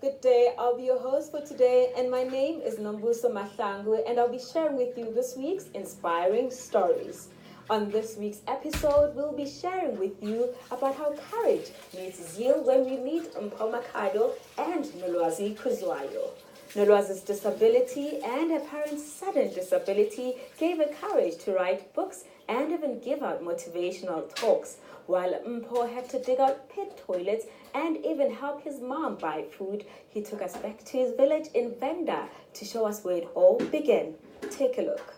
Good day. I'll be your host for today, and my name is Mpho Makhado, and I'll be sharing with you this week's inspiring stories. On this week's episode, we'll be sharing with you about how courage meets zeal when we meet Mpho Makhado and Nolwazi Kuzwayo. Nolwazi's disability and her parents' sudden disability gave her courage to write books and even give out motivational talks, while Mpho had to dig out pit toilets and even help his mom buy food. He took us back to his village in Venda to show us where it all began. Take a look.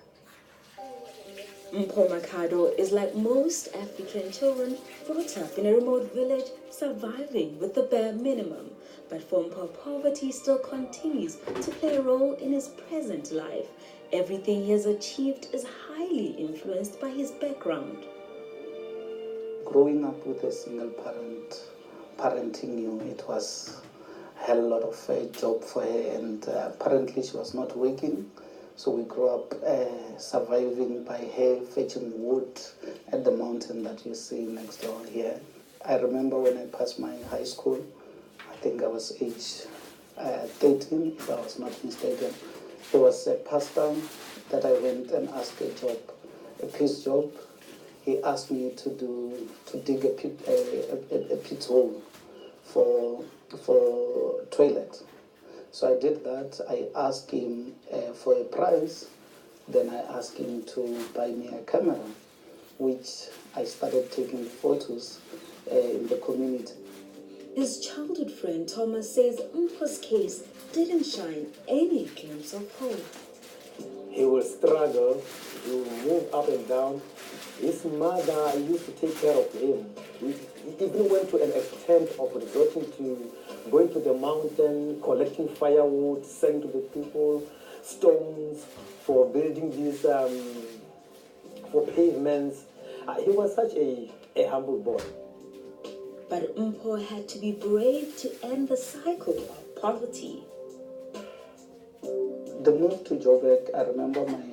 Mpho Makhado is like most African children brought up in a remote village, surviving with the bare minimum. But for Mpho, poverty still continues to play a role in his present life. Everything he has achieved is highly influenced by his background. Growing up with a single parenting you, it was a hell lot of job for her, and apparently she was not working. So we grew up surviving by her fetching wood at the mountain that you see next door here. I remember when I passed my high school, I think I was age 13, if I was not mistaken. There was a pastor that I went and asked a job, a piece job. He asked me to dig a pit hole for toilet. So I did that. I asked him for a price. Then I asked him to buy me a camera, which I started taking photos in the community. His childhood friend Thomas says Mpho's case didn't shine any glimpse of hope. He will struggle, he will move up and down. His mother used to take care of him. He even went to an extent of resorting to going to the mountain, collecting firewood, selling to the people, stones for building these, for pavements. He was such a humble boy. But Mpho had to be brave to end the cycle of poverty. The move to Joburg, I remember my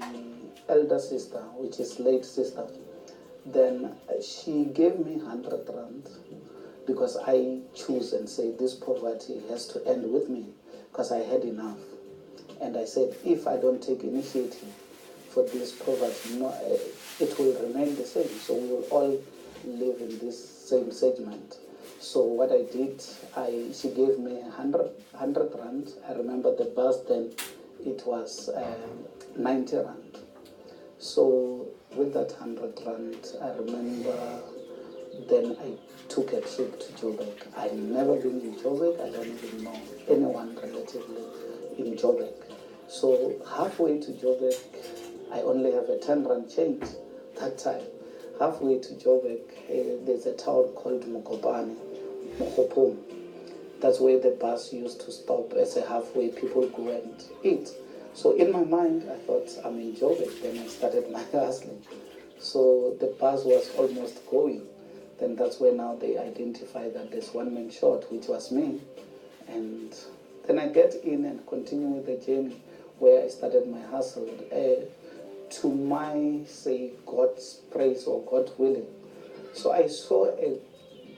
elder sister, which is late sister, then she gave me 100 rand because I choose and say this poverty has to end with me because I had enough. And I said, if I don't take initiative for this poverty, it will remain the same. So we will all live in this same segment. So what I did, she gave me 100 rand. I remember the bus then, it was 90 rand. So with that 100 rand, I remember then I took a trip to Joburg. I've never been in Joburg. I don't even know anyone relatively in Joburg. So halfway to Joburg, I only have a 10 rand change that time. Halfway to Joburg, there's a town called Mokopane. That's where the bus used to stop as a halfway people go and eat. So in my mind, I thought I'm in Joburg. Then I started my hustling. So the bus was almost going. Then that's where now they identify that there's one man short, which was me. And then I get in and continue with the journey where I started my hustle. To my, say, God's praise or God willing. So I saw a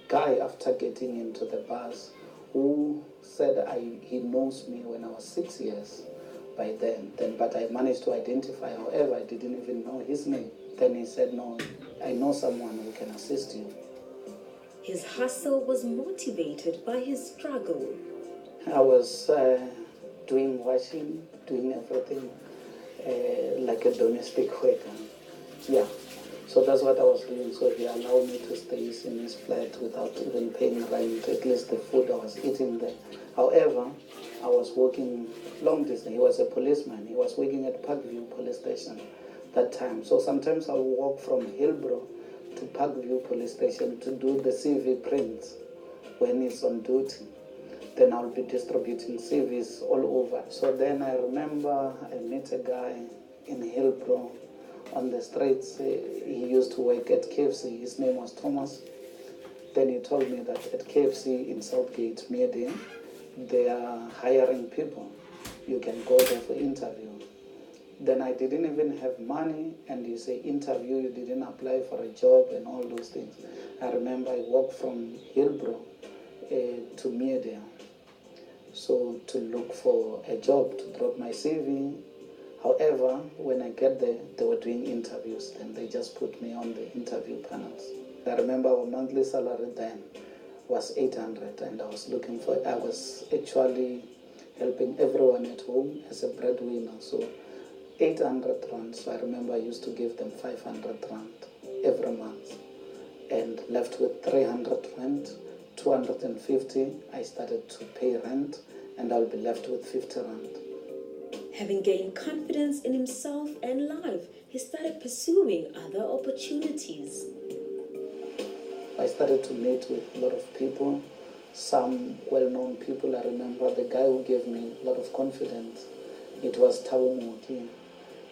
guy after getting into the bus who said he knows me when I was 6 years by then. But I managed to identify, however, I didn't even know his name. Then he said, no, I know someone who can assist you. His hustle was motivated by his struggle. I was doing washing, doing everything like a domestic worker. Yeah. So that's what I was doing. So he allowed me to stay in his flat without even paying rent, at least the food I was eating there. However, I was working long distance. He was a policeman. He was working at Parkview Police Station that time. So sometimes I would walk from Hillbrow to Parkview Police Station to do the CV prints when he's on duty. Then I'll be distributing CVs all over. So then I remember I met a guy in Hillbrow on the streets. He used to work at KFC. His name was Thomas. Then he told me that at KFC in Southgate, Media, they are hiring people. You can go there for interview. Then I didn't even have money, and you say interview, you didn't apply for a job and all those things. I remember I walked from Hillbrow to Media. so to look for a job, to drop my CV. However, when I get there, they were doing interviews and they just put me on the interview panels. I remember our monthly salary then was 800 and I was actually helping everyone at home as a breadwinner. So 800 rand, so I remember I used to give them 500 rand every month and left with 300 rand, 250, I started to pay rent and I'll be left with 50 rand. Having gained confidence in himself and life, he started pursuing other opportunities. I started to meet with a lot of people, some well-known people. I remember the guy who gave me a lot of confidence. It was Mpho Makhado.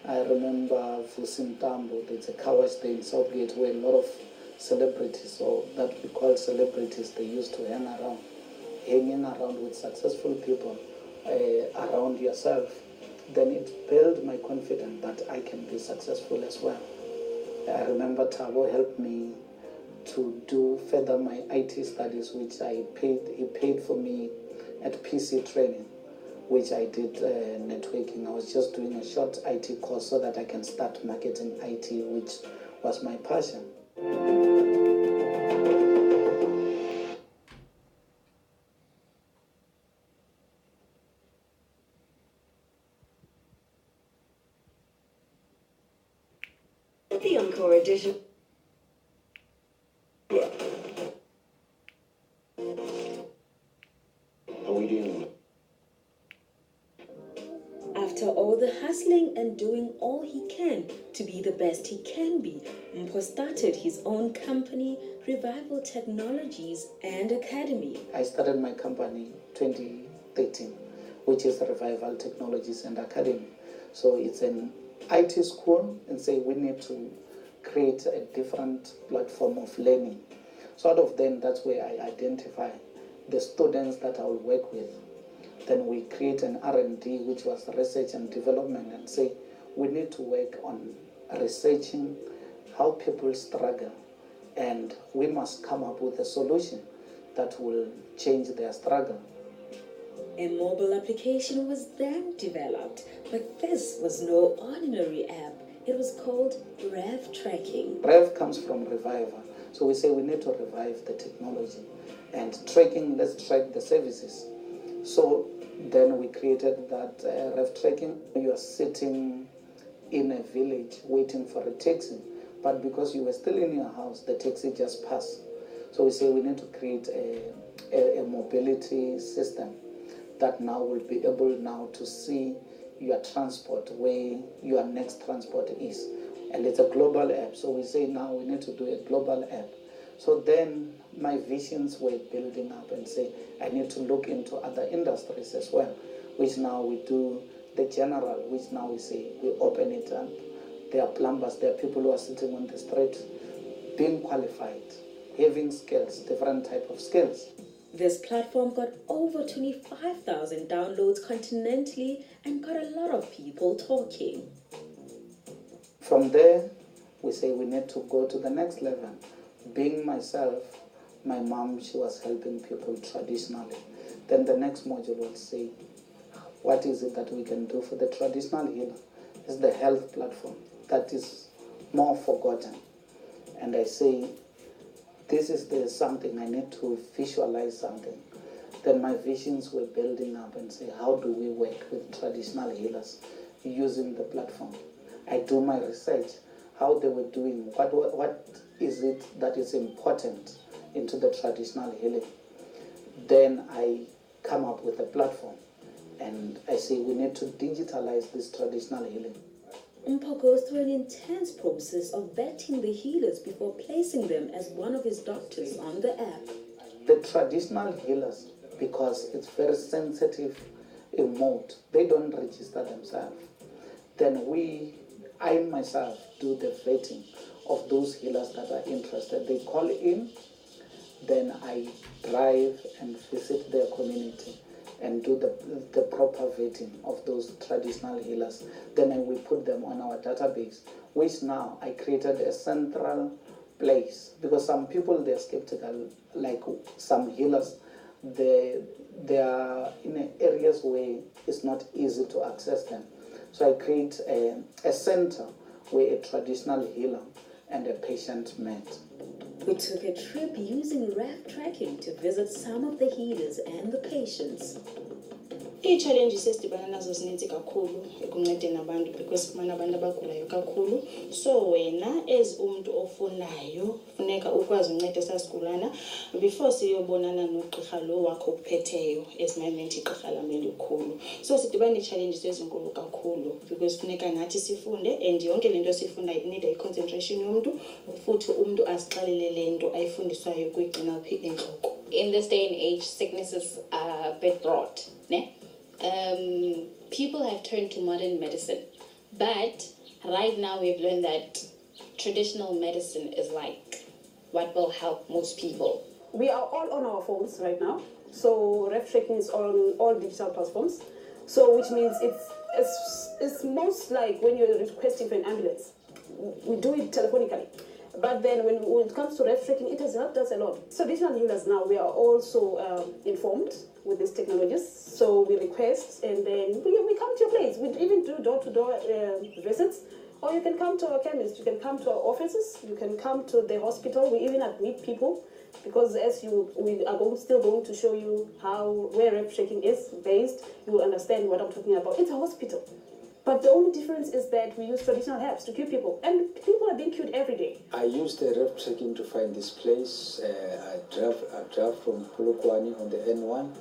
I remember Vusi Tambo. There's a car wash there in Southgate where a lot of celebrities, or that we call celebrities, they used to hanging around with successful people around yourself. Then it built my confidence that I can be successful as well. I remember Mpho helped me to do further my IT studies, which he paid for me at PC training, which I did networking. I was just doing a short IT course so that I can start marketing IT, which was my passion. The Encore edition. How are we doing? After all the hustling and doing all he can to be the best he can be, Mpho started his own company, Revival Technologies and Academy. I started my company 2013, which is Revival Technologies and Academy. So it's an IT school, and say we need to create a different platform of learning. So out of then, that's where I identify the students that I will work with. Then we create an R&D, which was research and development, and say we need to work on researching how people struggle, and we must come up with a solution that will change their struggle. A mobile application was then developed, but this was no ordinary app. It was called Rev Tracking. Rev comes from reviver. So we say we need to revive the technology. And tracking, let's track the services. So then we created that Rev Tracking. You are sitting in a village waiting for a taxi, but because you were still in your house, the taxi just passed. So we say we need to create a mobility system that now will be able now to see your transport, where your next transport is. And it's a global app. So we say now we need to do a global app. So then my visions were building up and say, I need to look into other industries as well, which now we do the general, which now we say we open it up. There are plumbers, there are people who are sitting on the street, being qualified, having skills, different type of skills. This platform got over 25,000 downloads continentally and got a lot of people talking. From there, we say we need to go to the next level. Being myself, my mom, she was helping people traditionally. Then the next module will say, what is it that we can do for the traditional healer? It's the health platform that is more forgotten. And I say, this is something I need to visualize something. Then my visions were building up and say, how do we work with traditional healers using the platform? I do my research, how they were doing, what is it that is important into the traditional healing. Then I come up with a platform and I say we need to digitalize this traditional healing. Mpho goes through an intense process of vetting the healers before placing them as one of his doctors on the app. The traditional healers, because it's very sensitive in mode, they don't register themselves. Then I myself do the vetting of those healers that are interested. They call in, then I drive and visit their community and do the proper vetting of those traditional healers. Then we put them on our database, which now I created a central place, because some people, they're skeptical, like some healers, they are in areas where it's not easy to access them. So I create a center where a traditional healer and a patient met. We took a trip using RAF tracking to visit some of the healers and the patients. Ii-challenges esidibana nazo zininzi kakhulu ekuncedeni abantu because kumana abantu abagulayo kakhulu. So wena as umuntu ofunayo funeka ukwazi unceda sasigulana before siyobonana nogqirha lo wakho ophetheyo esimamente igqirha lam elikhulu. So sidibana ii-challenges ezinkulu kakhulu because funeka nathi sifunde and yonke le nto sifundayo inida i-concentration yomntu futhi umntu azixelele le nto ayifundiswayo kwigcina phi entloko. In this day and age, sicknesses are a bit broad. Ne? People have turned to modern medicine, but right now we've learned that traditional medicine is like what will help most people. We are all on our phones right now, so ref tracking is on all digital platforms. So which means it's most like when you're requesting for an ambulance, we do it telephonically. But then when it comes to ref tracking, it has helped us a lot. Traditional healers now, we are also informed with these technologies. So we request and then we come to your place. We even do door-to-door visits. Or you can come to our chemist, you can come to our offices, you can come to the hospital. We even admit people because we are still going to show you where ref tracking is based. You will understand what I'm talking about. It's a hospital. But the only difference is that we use traditional herbs to cure people. And people are being cured every day. I used the ref tracking to find this place. I drove from Polokwane on the N1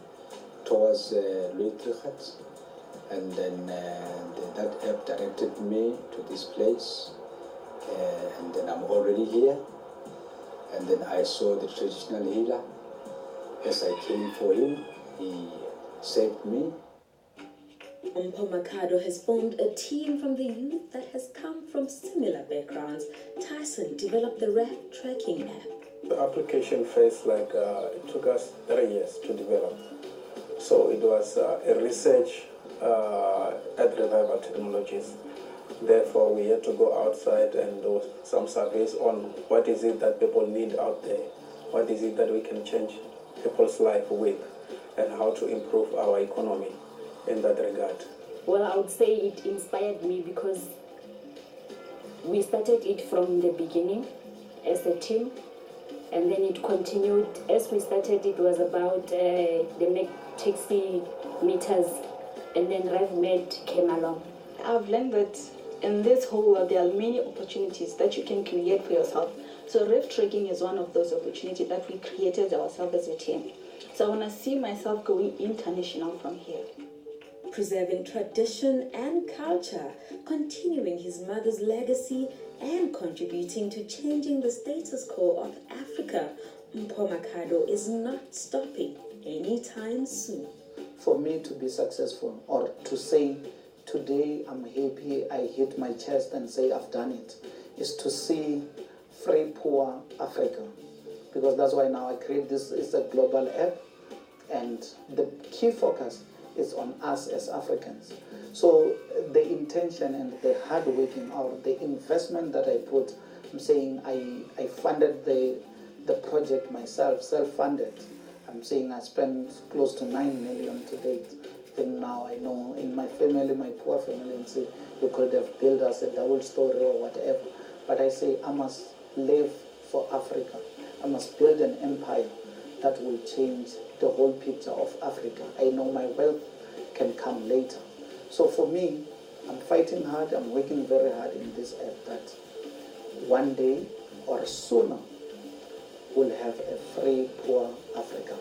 towards Luitrichat. And then that app directed me to this place. And then I'm already here. And then I saw the traditional healer. As I came for him, he saved me. Mpho Makhado has formed a team from the youth that has come from similar backgrounds. Tyson developed the RAF tracking app. The application phase, it took us 3 years to develop. So it was a research at Revival Technologies. Therefore, we had to go outside and do some surveys on what is it that people need out there, what is it that we can change people's life with, and how to improve our economy in that regard. Well, I would say it inspired me because we started it from the beginning as a team, and then it continued. As we started, it was about the taxi meters, and then RevMed came along. I've learned that in this whole world there are many opportunities that you can create for yourself. So ref tracking is one of those opportunities that we created ourselves as a team. So I want to see myself going international from here. Preserving tradition and culture, continuing his mother's legacy, and contributing to changing the status quo of Africa, Mpho Makhado is not stopping anytime soon. For me to be successful or to say, today I'm happy, I hit my chest and say I've done it, is to see free, poor Africa. Because that's why now I create this, it's a global app, and the key focus is on us as Africans. So the intention and the hard working or the investment that I put, I'm saying I funded the project myself, self-funded. I'm saying I spent close to 9 million to date. Then now I know in my family, my poor family, and say you could have built us a double story or whatever. But I say I must live for Africa. I must build an empire that will change the whole picture of Africa. I know my wealth can come later. So for me, I'm fighting hard, I'm working very hard in this app that one day or sooner we'll have a free, poor Africa.